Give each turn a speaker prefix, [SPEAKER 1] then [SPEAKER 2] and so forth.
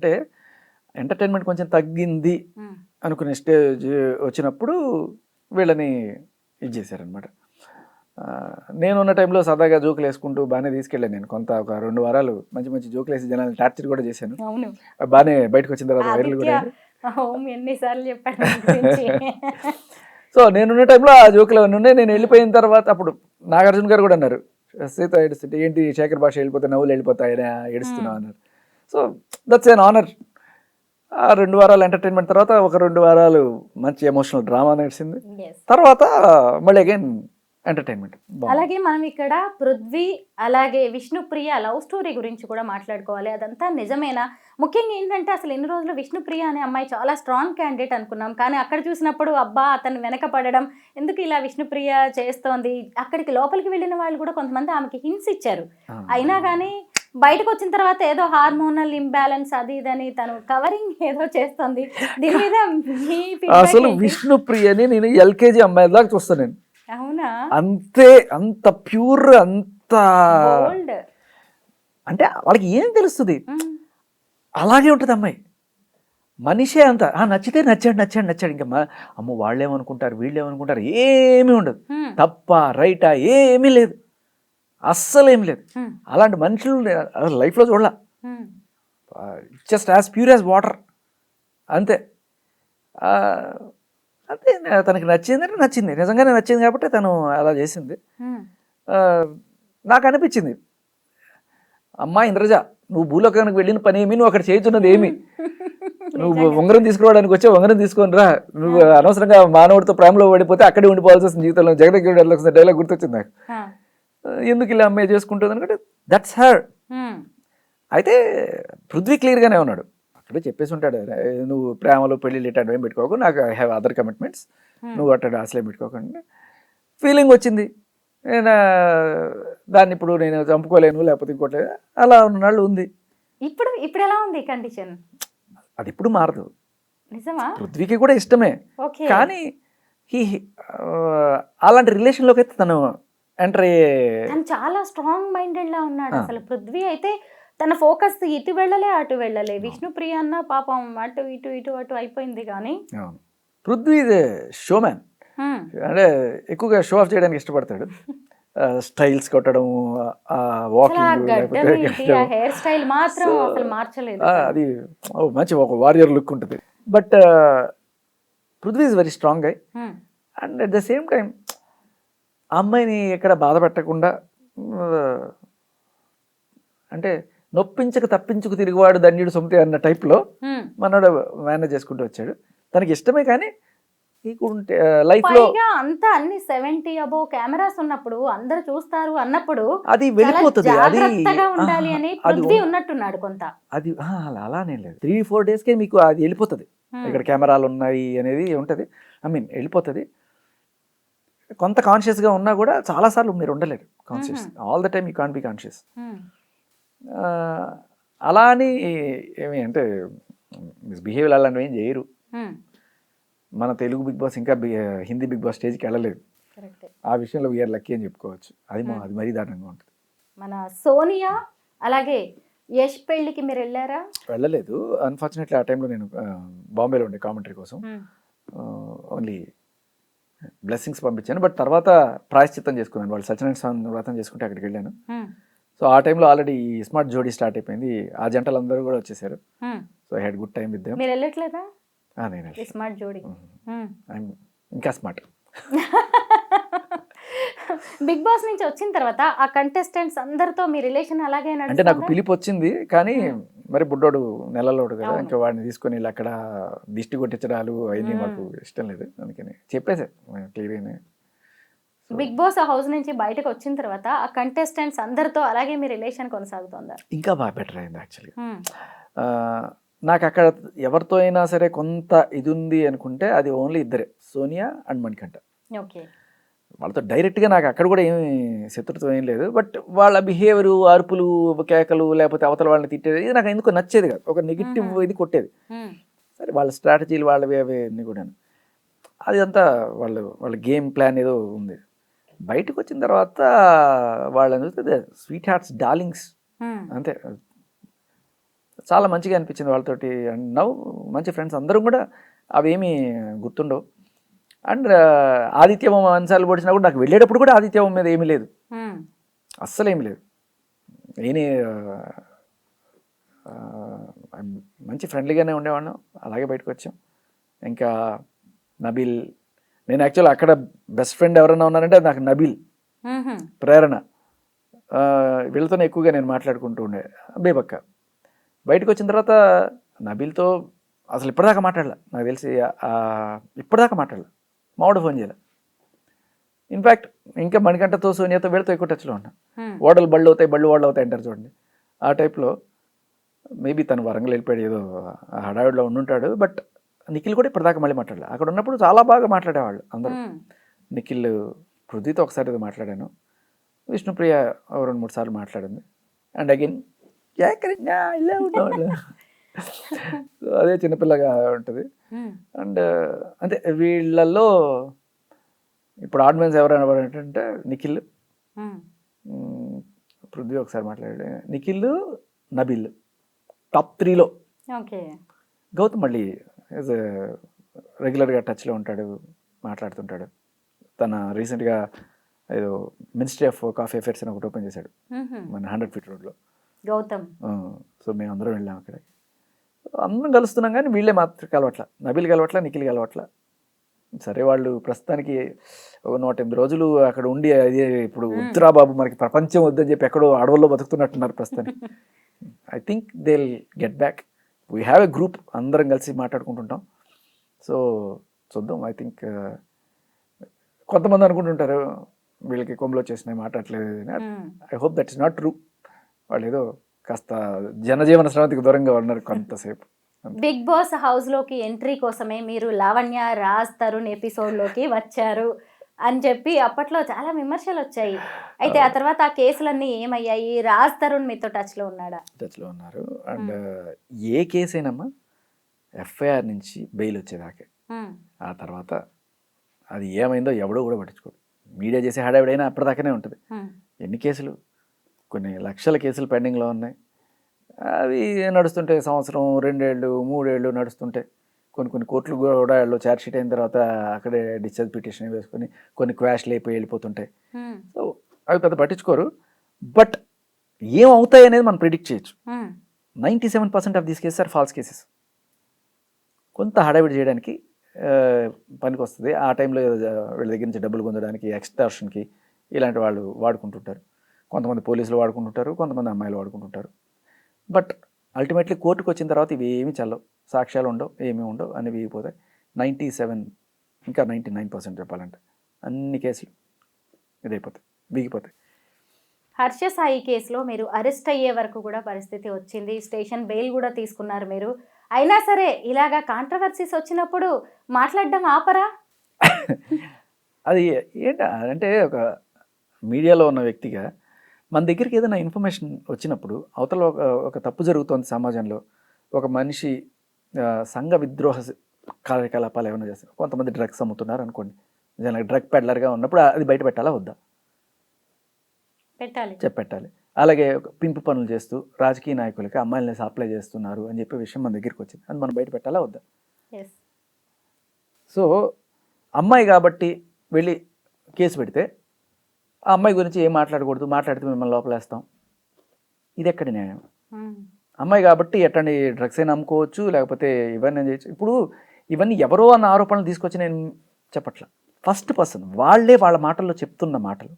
[SPEAKER 1] అంటే ఎంటర్టైన్మెంట్ కొంచెం తగ్గింది అనుకునే స్టేజ్ వచ్చినప్పుడు వీళ్ళని ఇది చేశారనమాట. నేనున్న టైంలో సరదాగా జోకులు వేసుకుంటూ బాగానే తీసుకెళ్ళాను. నేను కొంత ఒక 2 వారాలు మంచి మంచి జోకులు వేసి జనాలు టార్చర్ కూడా చేశాను. బాగానే బయటకు వచ్చిన తర్వాత వైరల్ కూడా సో నేనున్న టైంలో ఆ జోకులు అవన్నీ ఉన్నాయి. నేను వెళ్ళిపోయిన తర్వాత అప్పుడు నాగార్జున గారు కూడా అన్నారు, సీత ఏడుస్తుంటే ఏంటి శేఖర్ భాష వెళ్ళిపోతే నవ్వులు వెళ్ళిపోతాయి ఏడుస్తున్నావు అన్నారు. So that's an honour. ఆ 2 వారాలు ఎంటర్టైన్మెంట్ తర్వాత ఒక 2 వారాలు మంచి ఎమోషనల్ డ్రామా నడిచింది. తర్వాత మళ్ళీ అగైన్ ఎంటర్టైన్మెంట్.
[SPEAKER 2] అలాగే మనం ఇక్కడ పృథ్వీ అలాగే విష్ణుప్రియ లవ్ స్టోరీ గురించి కూడా మాట్లాడుకోవాలి. అదంతా నిజమేనా? ముఖ్యంగా ఏంటంటే అసలు ఎన్ని రోజులు విష్ణుప్రియ అనే అమ్మాయి చాలా స్ట్రాంగ్ క్యాండిడేట్ అనుకున్నాం, కానీ అక్కడ చూసినప్పుడు అబ్బా అతను వెనక పడడం, ఎందుకు ఇలా విష్ణుప్రియ చేస్తోంది, అక్కడికి లోపలికి వెళ్ళిన వాళ్ళు కూడా కొంతమంది ఆమెకి హింట్స్ ఇచ్చారు. అయినా కానీ బయటకు వచ్చిన తర్వాత ఏదో హార్మోనల్ ఇంబ్యాలెన్స్ అది ఇదని తను కవరింగ్ ఏదో చేస్తుంది. దీని మీద
[SPEAKER 1] అసలు విష్ణుప్రియని నేను ఎల్కేజీ అమ్మాయి దాకా చూస్తాను నేను.
[SPEAKER 2] అవునా?
[SPEAKER 1] అంతే, అంత ప్యూర్, అంత అంటే వాళ్ళకి ఏం తెలుస్తుంది, అలాగే ఉంటుంది అమ్మాయి. మనిషే అంత నచ్చితే నచ్చాడు. ఇంకా అమ్మ వాళ్ళేమనుకుంటారు వీళ్ళేమనుకుంటారు ఏమీ ఉండదు. తప్ప రైటా ఏమీ లేదు, అస్సలు ఏం లేదు. అలాంటి మనుషులు లైఫ్లో చూడాల. Just as pure as water, అంతే. అంతే, తనకి నచ్చింది, నిజంగానే నచ్చింది కాబట్టి తను అలా చేసింది. నాకు అనిపించింది, అమ్మా ఇంద్రజ, నువ్వు భూలోకానికి వెళ్ళిన పని ఏమి, నువ్వు అక్కడ చేస్తున్నది ఏమి, నువ్వు ఉంగరం తీసుకురావడానికి వచ్చే ఉంగరం తీసుకొని రా, నువ్వు అనవసరంగా మానవుడితో ప్రేమలో పడిపోతే అక్కడే ఉండిపోవాల్సి వస్తుంది జీవితంలో. జగదగిరి డైలాగ్ గుర్తొచ్చింది నాకు. ఎందుకు ఇలా అమ్మాయి చేసుకుంటుంది అనుకుంటే దట్స్ హర్. అయితే పృథ్వీ క్లియర్గానే ఉన్నాడు, అక్కడే చెప్పేసి ఉంటాడు, నువ్వు ప్రేమలో పెళ్ళిళ్ళు ఇట్లాంటివి ఏం పెట్టుకోకు, నాకు ఐ హ్యావ్ అదర్ కమిట్మెంట్స్, నువ్వు అట్లా అసలే పెట్టుకోకుండా. ఫీలింగ్ వచ్చింది, నేను దాన్ని ఇప్పుడు నేను చంపుకోలేను లేకపోతే ఇంకోటి అలా ఉన్నాళ్ళు ఉంది.
[SPEAKER 2] ఇప్పుడు ఎలా ఉంది కండిషన్?
[SPEAKER 1] అది ఇప్పుడు మారదు.
[SPEAKER 2] నిజమా?
[SPEAKER 1] పృథ్వీకి కూడా ఇష్టమే, కానీ అలాంటి రిలేషన్లోకి అయితే తను ఎంటర్ అయ్యే
[SPEAKER 2] చాలా స్ట్రాంగ్ మైండెడ్ లా ఉన్నాడు. అసలు పృథ్వీ అయితే తన ఫోకస్ ఇటు వెళ్ళలే అటు వెళ్ళలే. విష్ణుప్రియ అన్న పాపం అటు ఇటు అయిపోయింది. కానీ
[SPEAKER 1] పృథ్వీ షోమ్యాన్, అంటే ఎక్కువగా షో ఆఫ్ చేయడానికి ఇష్టపడతాడు. స్టైల్స్ కొట్టడం,
[SPEAKER 2] హెయిర్ స్టైల్ మాత్రం అసలు మార్చలేదు.
[SPEAKER 1] అది మంచి ఒక వారియర్ లుక్ ఉంటుంది. But Prithvi is very strong guy. And at the same time అమ్మాయిని ఎక్కడ బాధ పెట్టకుండా, అంటే నొప్పించక తప్పించుకు తిరిగివాడు ధన్యుడు సొంతి అన్న టైప్లో మనోడు మేనేజ్ చేసుకుంటూ వచ్చాడు. తనకి ఇష్టమే, కానీ లైఫ్లో
[SPEAKER 2] అంతా అన్ని 70 అబోవ్ కెమెరాస్ ఉన్నప్పుడు అందరు చూస్తారు అన్నప్పుడు
[SPEAKER 1] అది వెళ్ళిపోతుంది. అది
[SPEAKER 2] ఉండాలి అని పృథ్వీ ఉన్నట్టున్నాడు కొంత.
[SPEAKER 1] అది అలానే లేదు, 3-4 డేస్కే మీకు అది వెళ్ళిపోతుంది. ఇక్కడ కెమెరాలు ఉన్నాయి అనేది ఉంటుంది, వెళ్ళిపోతుంది. కొంత కాన్షియస్గా ఉన్నా కూడా చాలాసార్లు మీరు ఉండలేరు conscious. All the time you can't be conscious. అలా అని ఏమి అంటే మిస్బిహేవియర్ అలాంటివి ఏం చేయరు. మన తెలుగు బిగ్ బాస్ ఇంకా హిందీ బిగ్ బాస్ స్టేజ్కి వెళ్ళలేదు. ఆ విషయంలో వీఆర్ లక్కీ అని చెప్పుకోవచ్చు. అది మరీ దారుణంగా ఉంటుంది.
[SPEAKER 2] మన సోనియా అలాగే యష్ పెళ్ళికి మీరు వెళ్ళారా?
[SPEAKER 1] వెళ్ళలేదు, అన్ఫార్చునేట్లీ ఆ టైంలో నేను బాంబేలో ఉండే కామెంటరీ కోసం. ఓన్లీ బ్లెస్సింగ్స్ పంపించాను, బట్ తర్వాత ప్రాయశ్చిత్తం చేసుకున్నాను. వాళ్ళు సత్యనారాయణ స్వామి వ్రతం చేసుకుంటే అక్కడికి వెళ్ళాను. సో ఆ టైంలో ఆల్రెడీ స్మార్ట్ జోడీ స్టార్ట్ అయిపోయింది, ఆ జంటలందరూ కూడా వచ్చేసారు. So I had good time with them.
[SPEAKER 2] మీరు వెళ్ళట్లేదా?
[SPEAKER 1] నేను
[SPEAKER 2] స్మార్ట్ జోడీ
[SPEAKER 1] ఇంకా స్మార్ట్.
[SPEAKER 2] బిగ్ బాస్ నుంచి వచ్చిన తర్వాత ఆ కంటెస్టెంట్స్ అందరితో మీ రిలేషన్ అలాగే
[SPEAKER 1] అంటే నాకు పిలిపి వచ్చింది, కానీ మరి బుడ్డోడు నెలలోడు కదా, ఇంకా వాడిని తీసుకొని అక్కడ దిష్టి కొట్టించడాలు అవన్నీ మాకు ఇష్టం లేదు. అందుకని చెప్పేసా క్లియర్గానే.
[SPEAKER 2] బిగ్ బాస్ హౌస్ నుంచి బయటకు వచ్చిన తర్వాత ఆ కంటెస్టెంట్స్ అందరితో అలాగే మీ రిలేషన్ కొనసాగుతుందా?
[SPEAKER 1] ఇంకా బాగా బెటర్ అయింది యాక్చువల్గా. నాకు అక్కడ ఎవరితో అయినా సరే కొంత ఇది ఉంది అనుకుంటే అది ఓన్లీ ఇద్దరే, సోనియా అండ్ మణికంఠ. వాళ్ళతో డైరెక్ట్గా నాకు అక్కడ కూడా ఏమి శత్రుత్వం ఏం లేదు, బట్ వాళ్ళ బిహేవియరు, అరుపులు, కేకలు, లేకపోతే అవతల వాళ్ళని తిట్టేది ఇది నాకు ఎందుకు నచ్చేది కాదు. ఒక నెగిటివ్ ఇది కొట్టేది. సరే వాళ్ళ స్ట్రాటజీలు వాళ్ళవి అవి అన్నీ కూడా అది అంతా వాళ్ళ గేమ్ ప్లాన్ ఏదో ఉంది. బయటకు వచ్చిన తర్వాత వాళ్ళని చూస్తే స్వీట్ హార్ట్స్, డార్లింగ్స్ అంతే. చాలా మంచిగా అనిపించింది వాళ్ళతోటి. అండ్ నవ్వు మంచి ఫ్రెండ్స్ అందరం కూడా అవేమీ గుర్తుండవు. అండ్ ఆదిత్యవం అన్సార్లు పొడిచినా కూడా నాకు వెళ్ళేటప్పుడు కూడా ఆదిత్యవం మీద ఏమీ లేదు, అస్సలు ఏమీ లేదు. నేనే మంచి ఫ్రెండ్లీగానే ఉండేవాళ్ళం, అలాగే బయటకు వచ్చాం. ఇంకా నబీల్, నేను యాక్చువల్ అక్కడ బెస్ట్ ఫ్రెండ్ ఎవరైనా ఉన్నారంటే నాకు నబీల్, ప్రేరణ, వీళ్ళతోనే ఎక్కువగా నేను మాట్లాడుకుంటూ ఉండే. బేబక్క బయటకు వచ్చిన తర్వాత నబీల్తో అసలు ఇప్పటిదాకా మాట్లాడలే, నాకు తెలిసి ఇప్పటిదాకా మాట్లాడలే, మావాడు ఫోన్ చేయలే. ఇన్ఫ్యాక్ట్ ఇంకా మణికంఠతో సోనియాతో వీళ్ళతో ఎక్కువ టచ్లో ఉన్నా. ఓడలు బళ్ళు అవుతాయి, బళ్ళు ఓడలు అవుతాయి అంటారు చూడండి, ఆ టైప్లో. మేబీ తను వరంగల్ వెళ్ళిపోయాడు, ఏదో హడావిడిలో ఉండుంటాడు. బట్ నిఖిల్ కూడా ఇప్పటిదాకా మళ్ళీ మాట్లాడలే. అక్కడ ఉన్నప్పుడు చాలా బాగా మాట్లాడేవాళ్ళు అందరూ. నిఖిల్, పృథ్వీతో ఒకసారి ఏదో మాట్లాడాను, విష్ణుప్రియ 2-3 సార్లు మాట్లాడింది. అండ్ అగైన్ ఇలా ఉండేవాళ్ళు, అదే చిన్నపిల్లగా ఉంటుంది. అండ్ అంటే వీళ్ళల్లో ఇప్పుడు ఆర్డినెన్స్ ఎవరైనా నిఖిల్, పృథ్వీ ఒకసారి మాట్లాడాడు, నిఖిల్, నబీల్ టాప్ 3లో. గౌతమ్ మళ్ళీ ఈజ్ రెగ్యులర్గా టచ్లో ఉంటాడు, మాట్లాడుతుంటాడు. తన రీసెంట్గా ఏదో మినిస్ట్రీ ఆఫ్ కాఫీ అఫేర్స్ అని ఒకటి ఓపెన్ చేశాడు మన 100 ఫీట్ రోడ్లో గౌతమ్. సో మేము అందరం వెళ్ళాం అక్కడికి, అందరం కలుస్తున్నాం. కానీ వీళ్ళే మాత్రం కలవట్ల, నబీల్ కలవట్ల, నిఖిల్ కలవట్ల. సరే వాళ్ళు ప్రస్తుతానికి 108 రోజులు అక్కడ ఉండి, అదే ఇప్పుడు వద్దురా బాబు మనకి ప్రపంచం వద్దని చెప్పి ఎక్కడో అడవుల్లో బతుకుతున్నట్టున్నారు ప్రస్తుతానికి. I think they will get back. We have a group, అందరం కలిసి మాట్లాడుకుంటుంటాం. సో చూద్దాం. ఐ థింక్ కొంతమంది అనుకుంటుంటారు వీళ్ళకి కొమ్ములు వచ్చేసినాయి మాట్లాడలేదు అని. I hope that is not true. వాళ్ళు ఏదో కాస్త జనజీవన స్రవంతికి దూరంగా ఉన్నారు కొంతసేపు.
[SPEAKER 2] బిగ్ బాస్ హౌస్ లోకి ఎంట్రీ కోసమే మీరు లావణ్య, రాజ్, తరుణ్ ఎపిసోడ్ లోకి వచ్చారు అని చెప్పి అప్పట్లో చాలా విమర్శలు వచ్చాయి. అయితే ఆ తర్వాత ఆ కేసులన్నీ ఏమయ్యాయి? రాజ్, తరుణ్ మీతో టచ్ లో ఉన్నాడా?
[SPEAKER 1] టచ్లో ఉన్నారు. అండ్ ఏ కేసు అయినమ్మా ఎఫ్ఐఆర్ నుంచి బెయిల్ వచ్చేదాకే, ఆ తర్వాత అది ఏమైందో ఎవడో కూడా పట్టించుకోడు. మీడియా చేసే హడావిడైనా అప్పటిదాకానే ఉంటుంది. ఎన్ని కేసులు, కొన్ని లక్షల కేసులు పెండింగ్లో ఉన్నాయి. అవి నడుస్తుంటే 1 సంవత్సరం, 2 ఏళ్ళు, 3 ఏళ్ళు నడుస్తుంటే, కొన్ని కోర్టులు కూడా ఛార్జ్ షీట్ అయిన తర్వాత అక్కడే డిశ్చార్జ్ పిటిషన్ వేసుకొని కొన్ని క్వాష్లు అయిపోయి వెళ్ళిపోతుంటాయి. సో అవి పెద్ద పట్టించుకోరు. బట్ ఏమవుతాయి అనేది మనం ప్రిడిక్ట్ చేయొచ్చు. 97% of these cases are false cases. కొంత హడావిడి చేయడానికి పనికి వస్తుంది. ఆ టైంలో వీళ్ళ దగ్గర నుంచి డబ్బులు పొందడానికి, ఎక్స్టార్షన్కి ఇలాంటి వాళ్ళు వాడుకుంటుంటారు. కొంతమంది పోలీసులు వాడుకుంటుంటారు, కొంతమంది అమ్మాయిలు వాడుకుంటుంటారు. బట్ అల్టిమేట్లీ కోర్టుకు వచ్చిన తర్వాత ఇవి ఏమీ చల్లవు, సాక్ష్యాలు ఉండవు, ఏమీ ఉండవు, అన్నీ వీగిపోతాయి. 97 ఇంకా 99% చెప్పాలంటే అన్ని కేసులు ఇదైపోతాయి, వీగిపోతాయి.
[SPEAKER 2] హర్ష సాయి కేసులో మీరు అరెస్ట్ అయ్యే వరకు కూడా పరిస్థితి వచ్చింది. స్టేషన్ బెయిల్ కూడా తీసుకున్నారు మీరు. అయినా సరే ఇలాగా కాంట్రవర్సీస్ వచ్చినప్పుడు మాట్లాడడం ఆపరా?
[SPEAKER 1] అది ఏంట అంటే, ఒక మీడియాలో ఉన్న వ్యక్తిగా మన దగ్గరికి ఏదైనా ఇన్ఫర్మేషన్ వచ్చినప్పుడు అవతల ఒక తప్పు జరుగుతోంది సమాజంలో, ఒక మనిషి సంఘ విద్రోహ కార్యకలాపాలు ఏమైనా చేస్తారు, కొంతమంది డ్రగ్స్ అమ్ముతున్నారు అనుకోండి, నిజంగా డ్రగ్ పెడ్లర్గా ఉన్నప్పుడు అది బయట పెట్టాలా వద్దా? చెప్పెట్టాలి. అలాగే పింపు పనులు చేస్తూ రాజకీయ నాయకులకి అమ్మాయిలని సప్లై చేస్తున్నారు అని చెప్పే విషయం మన దగ్గరికి వచ్చింది, అది మనం బయట పెట్టాలా వద్దా? సో అమ్మాయి కాబట్టి వెళ్ళి కేసు పెడితే ఆ అమ్మాయి గురించి ఏం మాట్లాడకూడదు, మాట్లాడితే మిమ్మల్ని లోపలేస్తాం, ఇది ఎక్కడి న్యాయం? అమ్మాయి కాబట్టి ఎట్టండి డ్రగ్స్ అయినా అమ్ముకోవచ్చు, లేకపోతే ఇవన్నీ చేయొచ్చు. ఇప్పుడు ఇవన్నీ ఎవరో అన్న ఆరోపణలు తీసుకొచ్చి నేను చెప్పట్లా, ఫస్ట్ పర్సన్ వాళ్ళే వాళ్ళ మాటల్లో చెప్తున్న మాటలు.